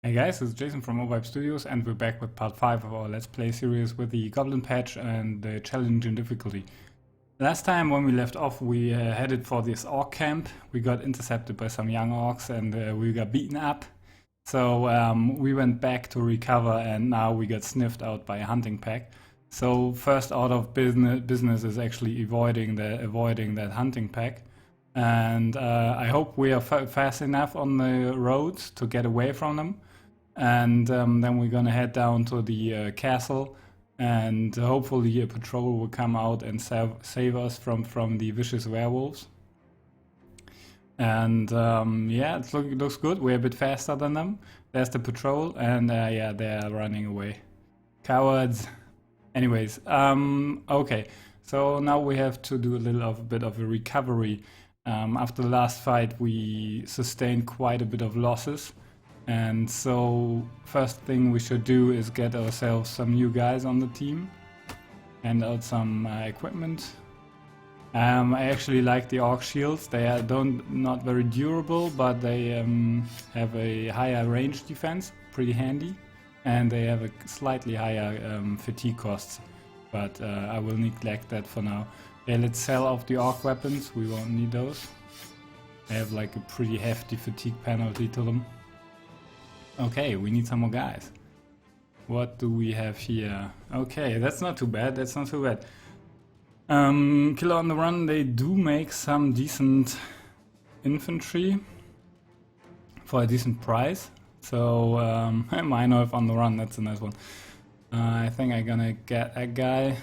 Hey guys, it's Jaysen from Overhype Studios and we're back with part 5 of our Let's Play series with the Goblin patch and the challenge in difficulty. Last time when we left off we headed for this orc camp. We got intercepted by some young orcs and we got beaten up. So we went back to recover and now we got sniffed out by a hunting pack. So first out of business is actually avoiding that hunting pack. And I hope we are fast enough on the roads to get away from them. And then we're gonna head down to the castle, and hopefully a patrol will come out and save us from the vicious werewolves. And yeah, it looks good. We're a bit faster than them. There's the patrol, and yeah, they're running away. Cowards. Anyways, okay. So now we have to do a bit of a recovery. After the last fight, we sustained quite a bit of losses. And so first thing we should do is get ourselves some new guys on the team. Hand out some equipment. I actually like the orc shields. They are not very durable, but they have a higher range defense, pretty handy. And they have a slightly higher fatigue costs, but I will neglect that for now. Yeah, let's sell off the orc weapons, we won't need those. They have like a pretty hefty fatigue penalty to them. Okay, we need some more guys. What do we have here? Okay, that's not too bad, that's not too bad. Killer on the Run, they do make some decent infantry for a decent price. So, Minor on the Run, that's a nice one. I think I'm gonna get a guy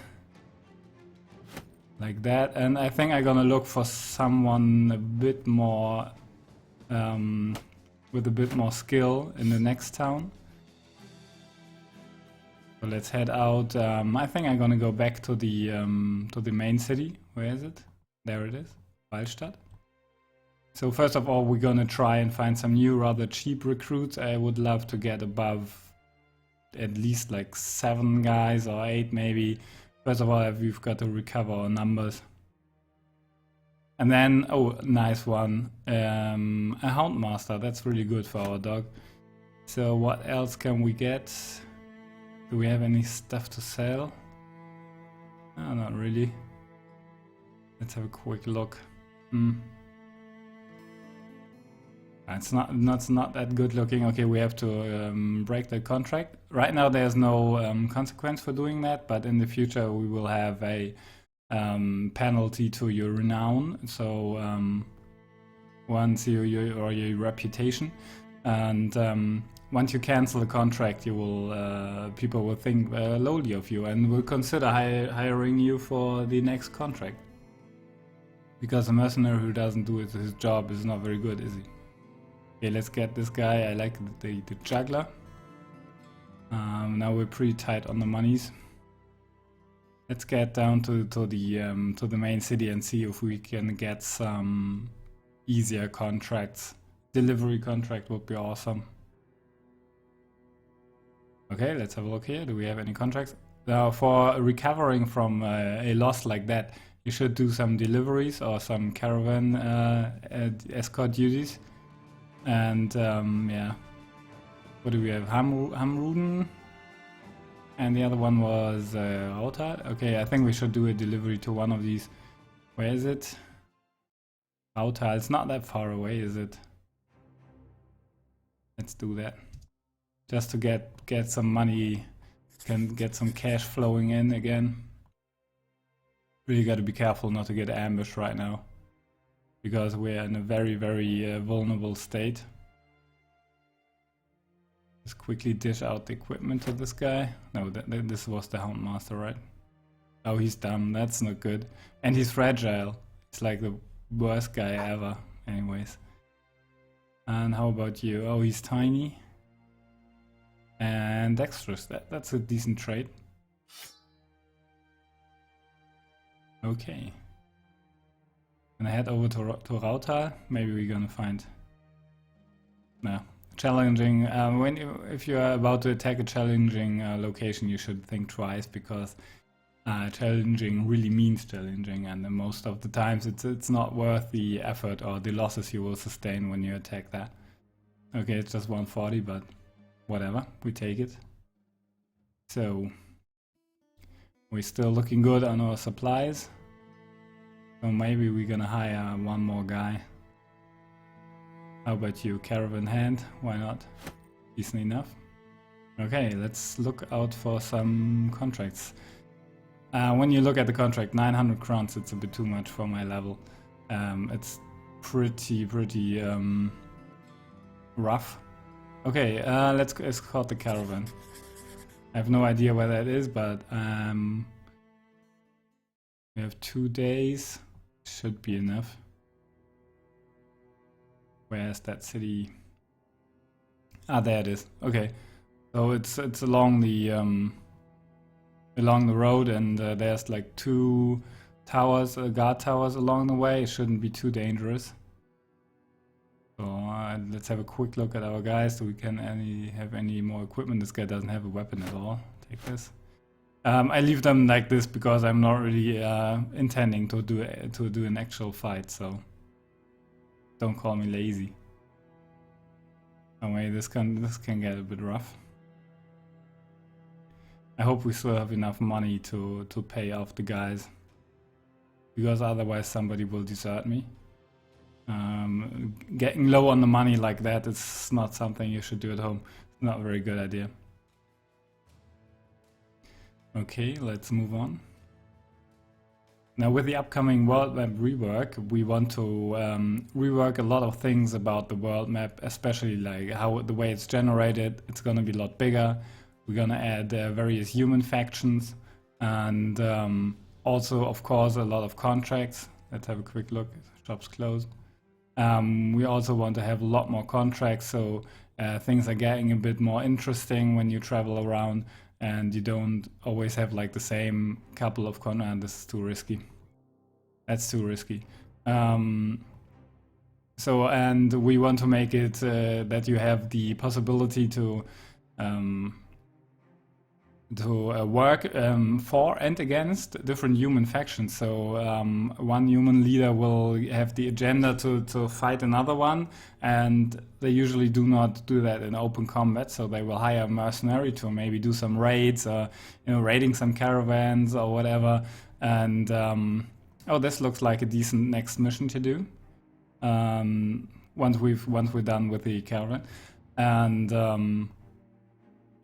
like that, and I think I'm gonna look for someone a bit more with a bit more skill in the next town. So let's head out. I think I'm gonna go back to the main city. Where is it? There it is, Waldstadt. So first of all, we're gonna try and find some new, rather cheap recruits. I would love to get above at least like 7 guys or 8 maybe. First of all, we've got to recover our numbers. And then, oh, nice one, a Houndmaster, that's really good for our dog. So what else can we get? Do we have any stuff to sell? No, not really. Let's have a quick look. It's not that good looking. Okay, we have to break the contract. Right now there's no consequence for doing that, but in the future we will have a penalty to your renown. So once your reputation, and once you cancel the contract, you will people will think lowly of you and will consider hiring you for the next contract. Because a mercenary who doesn't do his job is not very good, is he? Okay, let's get this guy. I like the juggler. Now we're pretty tight on the monies. Let's get down to the main city and see if we can get some easier contracts. Delivery contract would be awesome. Okay, let's have a look here. Do we have any contracts? Now, for recovering from a loss like that, you should do some deliveries or some caravan escort duties. And yeah, what do we have? Hamruden, and the other one was Rauta. Okay, I think we should do a delivery to one of these. Where is it? Rauta, it's not that far away, is it? Let's do that. Just to get some money, can get some cash flowing in again. Really got to be careful not to get ambushed right now, because we're in a very vulnerable state. Let's quickly dish out the equipment to this guy. No, this was the Houndmaster, right? Oh, he's dumb, that's not good. And he's fragile. He's like the worst guy ever, anyways. And how about you? Oh, he's tiny. And dexterous, that's a decent trait. Okay. Gonna head over to Rauta. Maybe we're gonna find... No. Challenging. If you're about to attack a challenging location, you should think twice, because challenging really means challenging, and most of the times it's not worth the effort or the losses you will sustain when you attack that. Okay, it's just 140, but whatever, we take it. So we're still looking good on our supplies. So maybe we're gonna hire one more guy. How about you, caravan hand? Why not? Decent enough. Okay, let's look out for some contracts. When you look at the contract, 900 crowns, it's a bit too much for my level. It's pretty rough. Okay, let's escort the caravan. I have no idea where that is, but we have 2 days. Should be enough. Where's that city? Ah, there it is. Okay, so it's along the road, and there's like 2 towers, guard towers along the way. It shouldn't be too dangerous. So let's have a quick look at our guys. So we can have any more equipment. This guy doesn't have a weapon at all. Take this. I leave them like this because I'm not really intending to do an actual fight. So don't call me lazy. Oh wait, this can get a bit rough. I hope we still have enough money to pay off the guys, because otherwise somebody will desert me. Getting low on the money like that is not something you should do at home. It's not a very good idea. Okay, let's move on. Now with the upcoming world map rework, we want to rework a lot of things about the world map, especially like how the way it's generated. It's going to be a lot bigger. We're going to add various human factions, and also, of course, a lot of contracts. Let's have a quick look. Shop's closed. We also want to have a lot more contracts, so things are getting a bit more interesting when you travel around, and you don't always have like the same couple of contracts. This is too risky. That's too risky. So, and we want to make it that you have the possibility to work for and against different human factions. So one human leader will have the agenda to fight another one, and they usually do not do that in open combat. So they will hire a mercenary to maybe do some raids, or raiding some caravans or whatever. And oh, this looks like a decent next mission to do. Once we're done with the caravan, and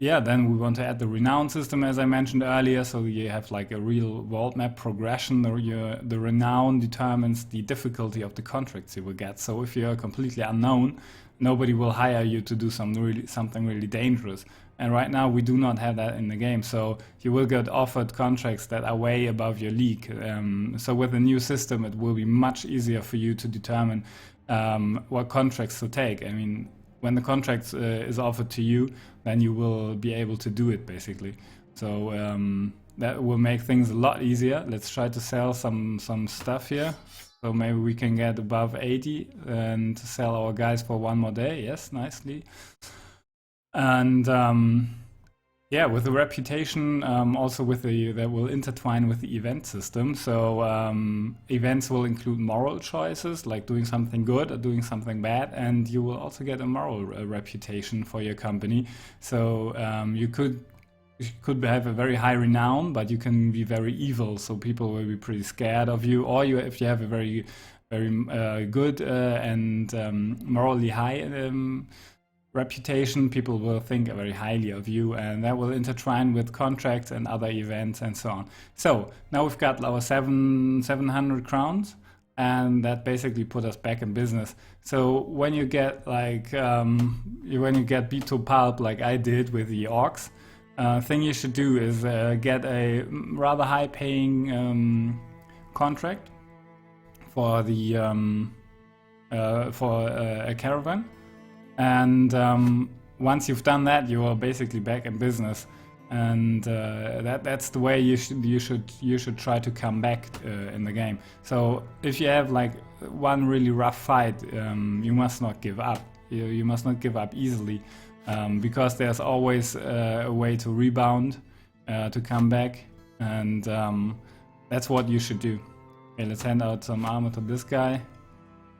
yeah, then we want to add the renown system, as I mentioned earlier, so you have like a real world map progression. The renown determines the difficulty of the contracts you will get. So if you're completely unknown, nobody will hire you to do something really dangerous. And right now we do not have that in the game, so you will get offered contracts that are way above your league. So with the new system, it will be much easier for you to determine what contracts to take. I mean, when the contract is offered to you, then you will be able to do it, basically. So that will make things a lot easier. Let's try to sell some stuff here. So maybe we can get above 80 and sell our guys for 1 more day. Yes, nicely. And yeah, with the reputation, also that will intertwine with the event system. So events will include moral choices, like doing something good or doing something bad, and you will also get a moral reputation for your company. So you could have a very high renown, but you can be very evil, so people will be pretty scared of you. Or if you have a very good and morally high reputation, people will think very highly of you, and that will intertwine with contracts and other events and so on. So now we've got our 700 crowns, and that basically put us back in business. So when you get like when you get beat to pulp like I did with the orcs, thing you should do is get a rather high paying contract for the for a caravan. And once you've done that, you are basically back in business, and that's the way you should try to come back in the game. So if you have like one really rough fight, you must not give up. You must not give up easily, because there's always a way to rebound, to come back, and that's what you should do. Okay, let's hand out some armor to this guy.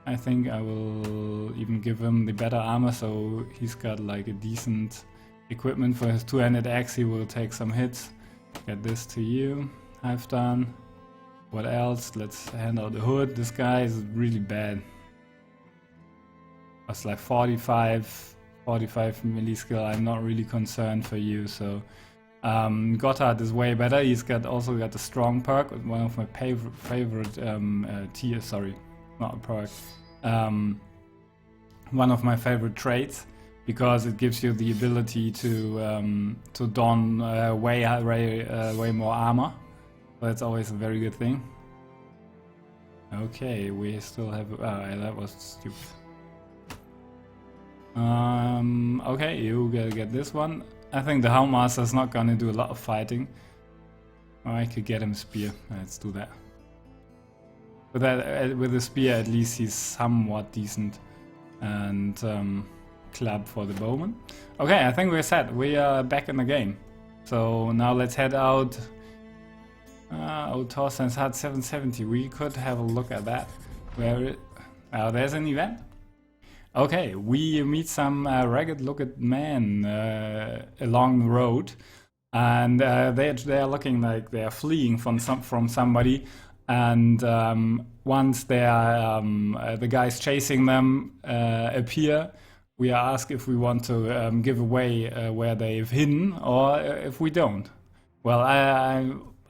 I think I will even give him the better armor, so he's got like a decent equipment for his two-handed axe. He will take some hits. Get this to you. I've done. What else? Let's hand out the hood. This guy is really bad. That's like 45 melee skill. I'm not really concerned for you, so Gotthard is way better. He's also got a strong perk, one of my favorite tiers. Sorry, not a perk. One of my favorite traits, because it gives you the ability to don way more armor. That's always a very good thing. Okay, we still have. That was stupid. Okay, you gotta get this one. I think the Houndmaster is not gonna do a lot of fighting. Or I could get him a spear. Let's do that. With the spear, at least he's somewhat decent. And club for the bowman. Okay, I think we're set. We are back in the game. So now let's head out. Old Torsten's had 770. We could have a look at that. There's an event. Okay, we meet some ragged-looking men along the road, and they are looking like they are fleeing from somebody. And once they are, the guys chasing them appear, we are asked if we want to give away where they've hidden, or if we don't. Well,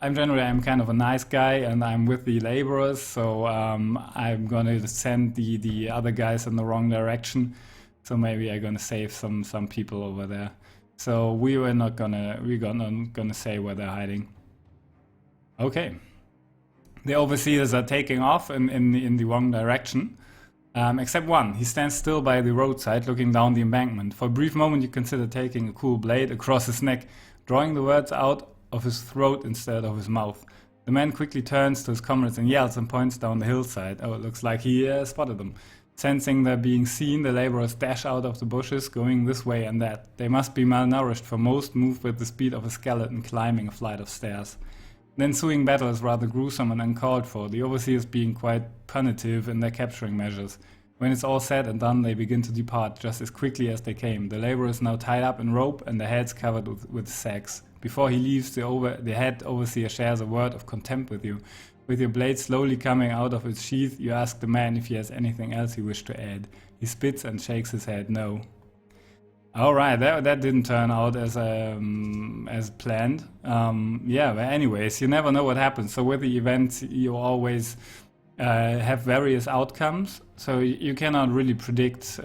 I'm generally kind of a nice guy, and I'm with the laborers, so I'm gonna send the other guys in the wrong direction. So maybe I'm gonna save some people over there. So we're not gonna say where they're hiding. Okay. The overseers are taking off in the wrong direction. Except one. He stands still by the roadside, looking down the embankment. For a brief moment you consider taking a cool blade across his neck, drawing the words out of his throat instead of his mouth. The man quickly turns to his comrades and yells and points down the hillside. Oh, it looks like he spotted them. Sensing they're being seen, the laborers dash out of the bushes, going this way and that. They must be malnourished, for most move with the speed of a skeleton climbing a flight of stairs. The ensuing battle is rather gruesome and uncalled for, the overseers being quite punitive in their capturing measures. When it's all said and done, they begin to depart just as quickly as they came. The laborers now tied up in rope and their heads covered with sacks. Before he leaves, the head overseer shares a word of contempt with you. With your blade slowly coming out of its sheath, you ask the man if he has anything else he wished to add. He spits and shakes his head no. Alright, that didn't turn out as planned. Yeah, but anyways, you never know what happens. So with the events, you always have various outcomes. So you cannot really predict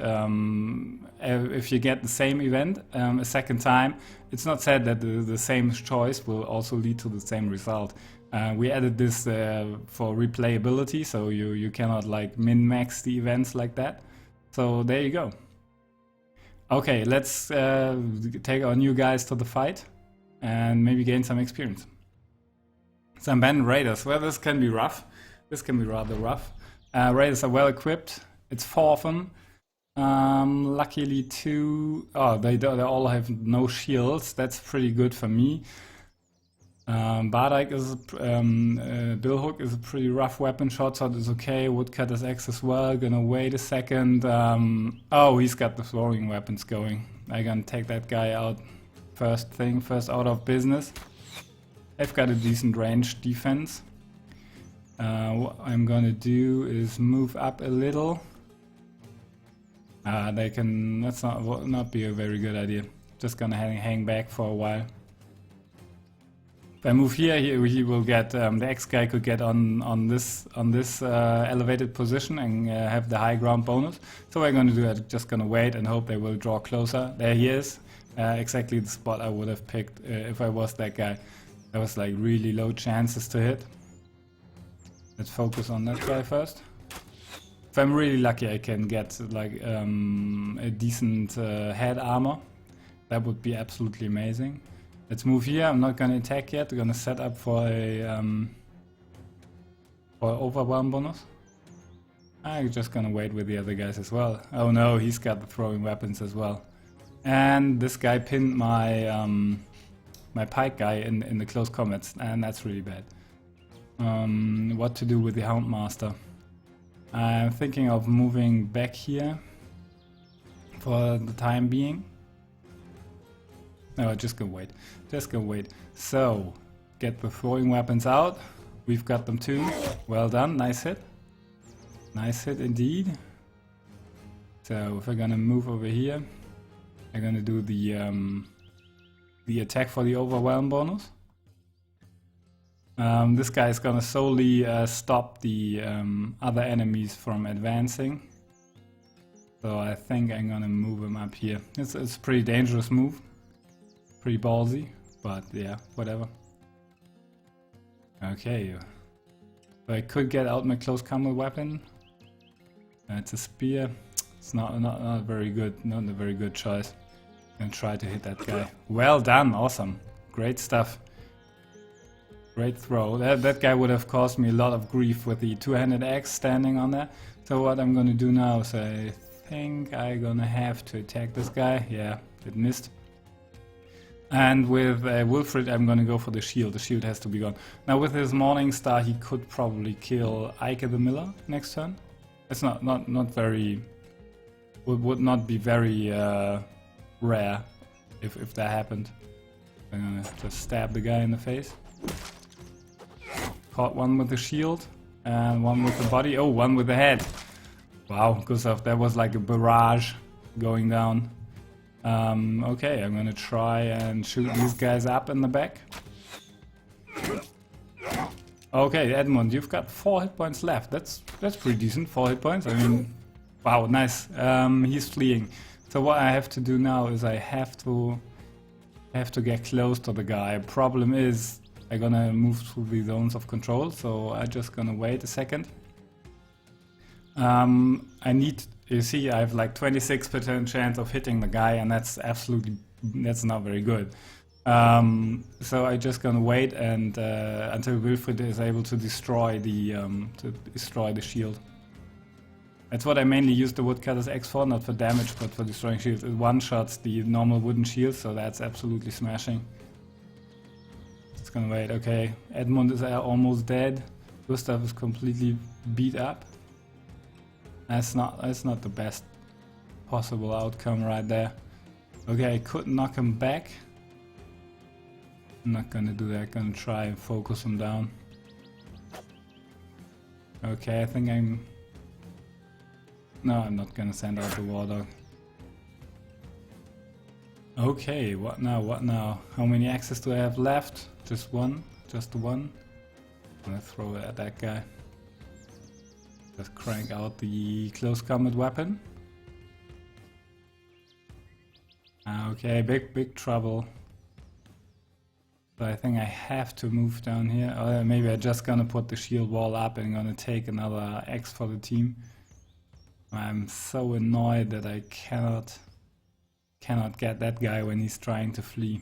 if you get the same event a second time. It's not said that the same choice will also lead to the same result. We added this for replayability, so you cannot like min-max the events like that. So there you go. Okay, let's take our new guys to the fight and maybe gain some experience. Some bandit raiders. Well, this can be rough. This can be rather rough. Raiders are well equipped. It's 4 of them. Luckily 2. Oh, they all have no shields. That's pretty good for me. Bardike is Billhook is a pretty rough weapon. Short sword is okay. Woodcutter's axe as well. Gonna wait a second. Oh, he's got the throwing weapons going. I'm gonna take that guy out first out of business. I've got a decent range defense. What I'm gonna do is move up a little. That's not be a very good idea. Just gonna hang back for a while. If I move here, he will get the X guy could get on this elevated position and have the high ground bonus. So what I'm going to do, I'm just going to wait and hope they will draw closer. There he is, exactly the spot I would have picked if I was that guy. There was like really low chances to hit. Let's focus on that guy first. If I'm really lucky, I can get like a decent head armor. That would be absolutely amazing. Let's move here. I'm not gonna attack yet. We're gonna set up for a overwhelm bonus. I'm just gonna wait with the other guys as well. Oh no, he's got the throwing weapons as well. And this guy pinned my my pike guy in the close combats, and that's really bad. What to do with the Houndmaster? I'm thinking of moving back here for the time being. No, just gonna wait. Just gonna wait. So, get the throwing weapons out. We've got them too. Well done. Nice hit. Nice hit indeed. So, if we're gonna move over here, I'm gonna do the attack for the overwhelm bonus. This guy is gonna solely stop the other enemies from advancing. So I think I'm gonna move him up here. It's a pretty dangerous move. Pretty ballsy, but yeah, whatever. Okay. So I could get out my close combat weapon. It's a spear. It's not very good, not a very good choice. I'm gonna try to hit that guy. Well done, awesome. Great stuff. Great throw. That guy would have caused me a lot of grief with the two-handed axe standing on there. So what I'm gonna do now is I think I'm gonna have to attack this guy. Yeah, it missed. And with Wilfred, I'm gonna go for the shield. The shield has to be gone. Now with his Morning Star, he could probably kill Ike the Miller next turn. It's not very... would not be very rare if that happened. I'm gonna just stab the guy in the face. Caught one with the shield and one with the body. Oh, one with the head. Wow, Gustav, that was like a barrage going down. Okay, I'm gonna try and shoot these guys up in the back. Okay, Edmund, you've got 4 hit points left. That's pretty decent, 4 hit points. I mean, wow, nice. He's fleeing. So what I have to do now is I have to get close to the guy. Problem is, I'm gonna move through the zones of control, so I'm just gonna wait a second. I need, you see, I have like 26% chance of hitting the guy, and that's not very good. So I'm just gonna wait and until Wilfred is able to destroy the shield. That's what I mainly use the Woodcutter's Axe for, not for damage, but for destroying shields. It one-shots the normal wooden shield, so that's absolutely smashing. Just gonna wait. Okay, Edmund is almost dead. Gustav is completely beat up. That's not the best possible outcome right there. Okay, I could knock him back. I'm not gonna do that. I'm gonna try and focus him down. Okay, I think No, I'm not gonna send out the War Dog. Okay, what now? What now? How many axes do I have left? Just one? Just one? I'm gonna throw it at that guy. Just crank out the close combat weapon. Okay, big trouble. So I think I have to move down here. Or maybe I'm just gonna put the shield wall up and gonna take another axe for the team. I'm so annoyed that I cannot get that guy when he's trying to flee.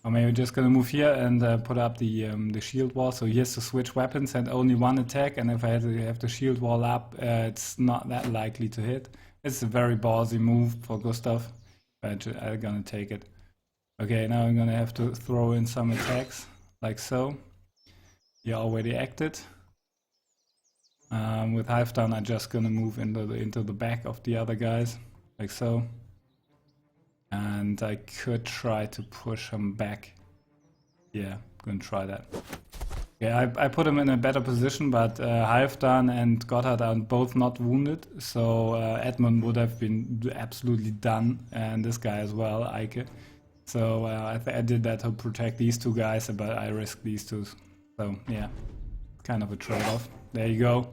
Or maybe just gonna move here and put up the shield wall, so he has to switch weapons and only one attack, and if I have the shield wall up, it's not that likely to hit. It's a very ballsy move for Gustav, but I'm gonna take it. Okay, now I'm gonna have to throw in some attacks, like so. He already acted. With Halfdan, I'm just gonna move into the back of the other guys, like so. And I could try to push him back. Yeah, gonna try that. Yeah, I put him in a better position, but Halfdan and Gotthard are both not wounded, so Edmund would have been absolutely done, and this guy as well, Eike. So I did that to protect these two guys, but I risked these two. So yeah, kind of a trade-off. There you go.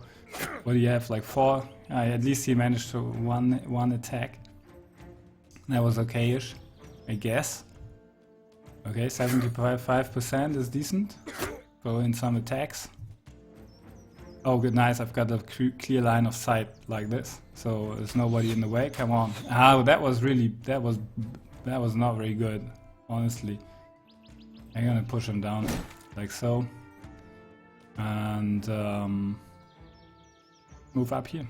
What do you have, like 4? At least he managed to one attack. That was okay-ish, I guess. Okay, 75% is decent. Go in some attacks. Oh, good, nice. I've got a clear line of sight like this, so there's nobody in the way. Come on. Ah, that was not very good, honestly. I'm gonna push him down like so, and move up here.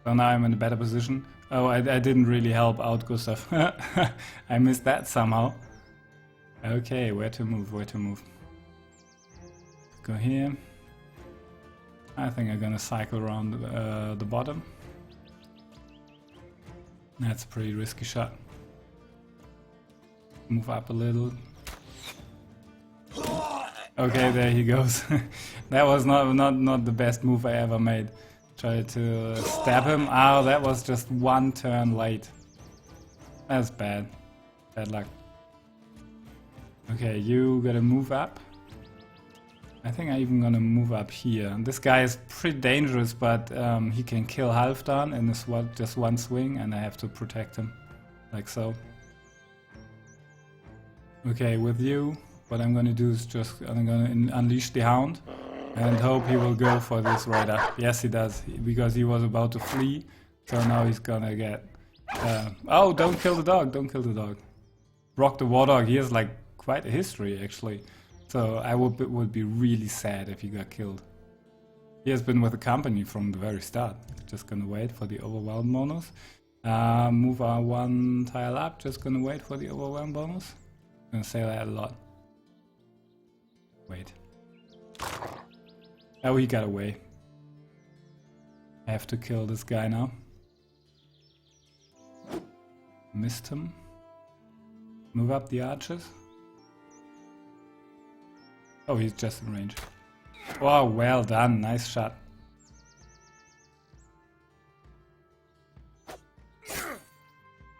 So now I'm in a better position. Oh, I didn't really help out Gustav. I missed that somehow. Okay, where to move, where to move. Go here. I think I'm gonna cycle around the bottom. That's a pretty risky shot. move up a little. Okay, there he goes. That was not the best move I ever made. Try to stab him. Oh, that was just one turn late. That's bad. Bad luck. Okay, you gotta move up. I think I'm even gonna move up here. This guy is pretty dangerous, but he can kill Halfdan in this just one swing, and I have to protect him. Like so. Okay, with you, what I'm gonna do is I'm gonna unleash the Hound and hope he will go for this right up. Yes, he does, because he was about to flee, so now he's gonna get... oh, don't kill the dog, don't kill the dog. Rock the War Dog, he has like quite a history actually. So I would be really sad if he got killed. He has been with the company from the very start. Just gonna wait for the Overwhelm bonus. Move our one tile up, just gonna wait for the Overwhelm bonus. Gonna say that a lot. Wait. Oh, he got away. I have to kill this guy now. Missed him. Move up the archers. Oh, he's just in range. Oh, well done. Nice shot.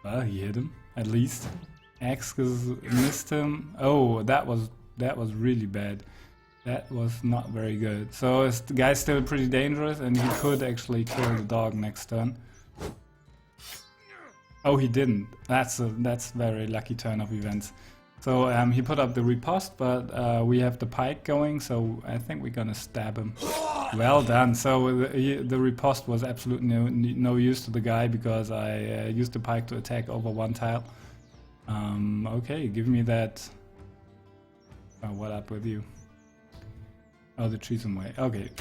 Well, he hit him, at least. Axe missed him. Oh, that was really bad. That was not very good. So the guy's still pretty dangerous, and he could actually kill the dog next turn. Oh, he didn't. That's very lucky turn of events. So he put up the riposte, but we have the pike going, so I think we're gonna stab him. Well done. So the riposte was absolutely no use to the guy, because I used the pike to attack over one tile. Okay, give me that. Oh, what up with you? Oh, the tree's in way. Okay.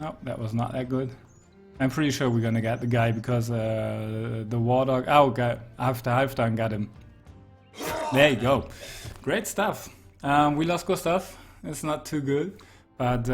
Oh, that was not that good. I'm pretty sure we're gonna get the guy, because the War Dog... Oh, after Halfdan got him. There you go. Great stuff. We lost Gustav. It's not too good. But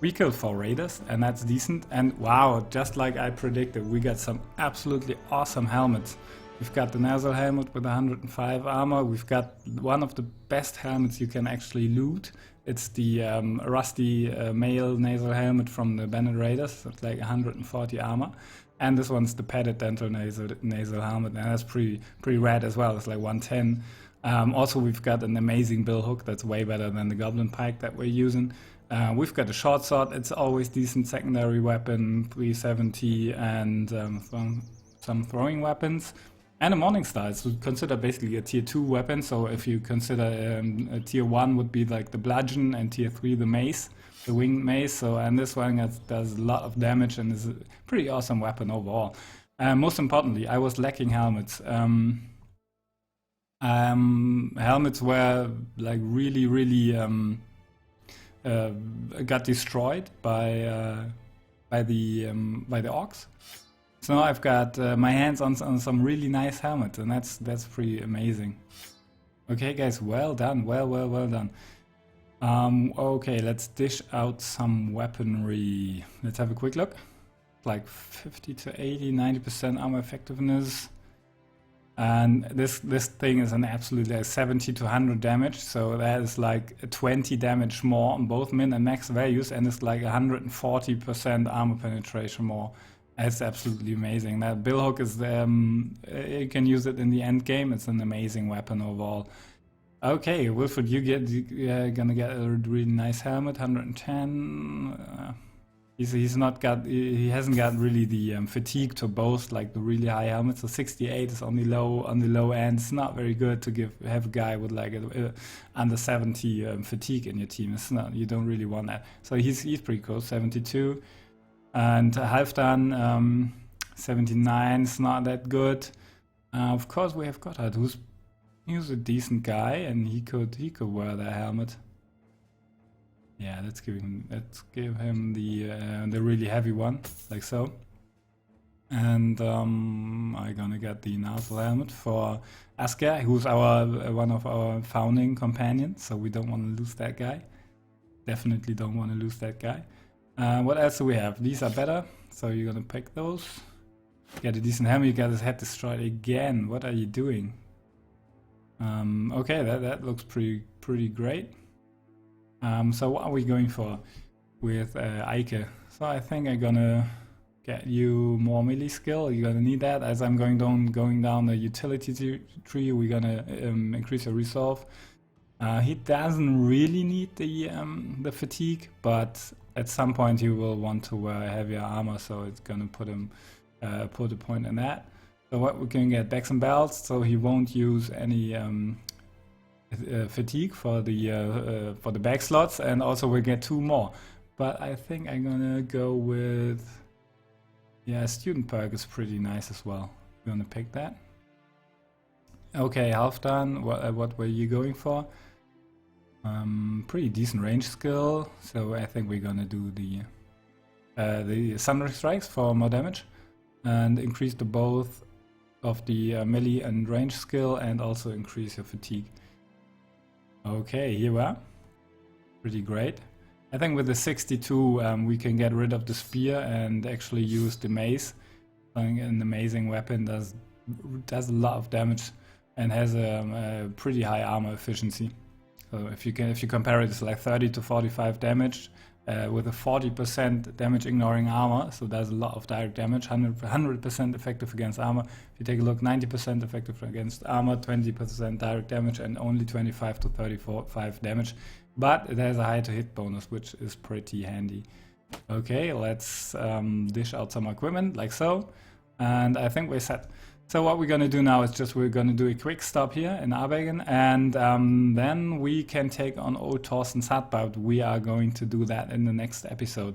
we killed 4 raiders, and that's decent. And wow, just like I predicted, we got some absolutely awesome helmets. We've got the nasal helmet with 105 armor. We've got one of the best helmets you can actually loot. It's the rusty male nasal helmet from the Bandit Raiders. It's like 140 armor. And this one's the padded dental nasal helmet, and that's pretty rad as well. It's like 110. Also, we've got an amazing bill hook that's way better than the Goblin pike that we're using. We've got a short sword. It's always decent secondary weapon, 370, and some throwing weapons. And a Morning Star is considered basically a tier 2 weapon, so if you consider a tier 1 would be like the bludgeon, and tier 3 the mace, the winged mace. So, and this one does a lot of damage and is a pretty awesome weapon overall. Most importantly, I was lacking helmets. Helmets were like really got destroyed by the orcs. So now I've got my hands on some really nice helmets, and that's pretty amazing. Okay, guys, well done, well done. Okay, let's dish out some weaponry. Let's have a quick look. Like 50 to 80, 90% armor effectiveness. And this thing is an absolutely 70 to 100 damage, so that is like 20 damage more on both min and max values, and it's like 140% armor penetration more. It's absolutely amazing. That bill hook is, you can use it in the end game. It's an amazing weapon overall. Okay, Wilfred, you're gonna get a really nice helmet, 110. He hasn't got really the fatigue to boast like the really high helmets. So 68 is on the low end. It's not very good to have a guy with like under 70 fatigue in your team. It's not, you don't really want that. So he's pretty close, 72. And Halfdan, 79 is not that good. Of course, we have Gotthard, he's a decent guy, and he could wear that helmet. Yeah, let's give him the really heavy one, like so. And I'm gonna get the nasal helmet for Asker, who's one of our founding companions. So we don't want to lose that guy. Definitely don't want to lose that guy. What else do we have? These are better, so you're gonna pick those. Get a decent helmet. You got his head destroyed again. What are you doing? Okay, that looks pretty great. So what are we going for with Eike? So I think I'm gonna get you more melee skill. You're gonna need that as I'm going down the utility tree. We're gonna increase your resolve. He doesn't really need the fatigue, but at some point he will want to wear heavier armor, so it's gonna put a point in that. So what we can get backs and belts, so he won't use any fatigue for the back slots, and also we'll get 2 more. But I think I'm gonna go with student perk is pretty nice as well. We're gonna pick that. Okay, Halfdan, what were you going for? Pretty decent range skill, so I think we're gonna do the Sundering Strikes for more damage and increase the both of the melee and range skill, and also increase your fatigue. Okay, here we are. Pretty great. I think with the 62 we can get rid of the spear and actually use the mace. An amazing weapon, does a lot of damage and has a pretty high armor efficiency. So if you compare it, it's like 30 to 45 damage with a 40% damage ignoring armor, so does a lot of direct damage, 100% effective against armor. If you take a look, 90% effective against armor, 20% direct damage, and only 25 to 35 damage. But it has a high to hit bonus, which is pretty handy. Okay, let's dish out some equipment like so, and I think we're set. So what we're gonna do now is we're gonna do a quick stop here in Abegen, and then we can take on old Thorsten's hut, but we are going to do that in the next episode.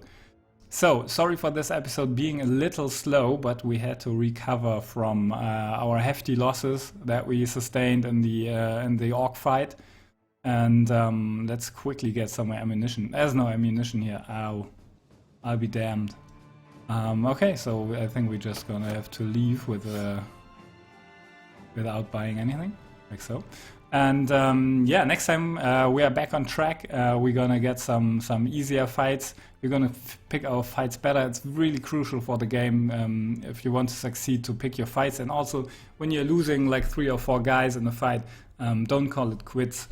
So sorry for this episode being a little slow, but we had to recover from our hefty losses that we sustained in the orc fight. And let's quickly get some ammunition. There's no ammunition here. Ow. I'll be damned. Okay, so I think we're just gonna have to leave without buying anything, like so. And next time we are back on track. We're gonna get some easier fights. We're gonna pick our fights better. It's really crucial for the game if you want to succeed, to pick your fights. And also, when you're losing like 3 or 4 guys in a fight, don't call it quits.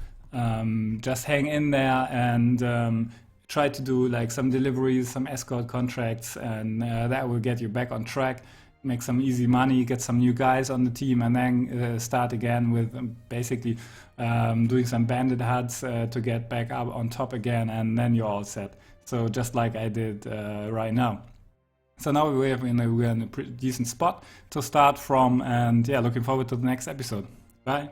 Just hang in there and try to do like some deliveries, some escort contracts, and that will get you back on track. Make some easy money, get some new guys on the team, and then start again with basically doing some bandit huts to get back up on top again, and then you're all set. So just like I did right now. So now we're in a pretty decent spot to start from, and looking forward to the next episode. Bye.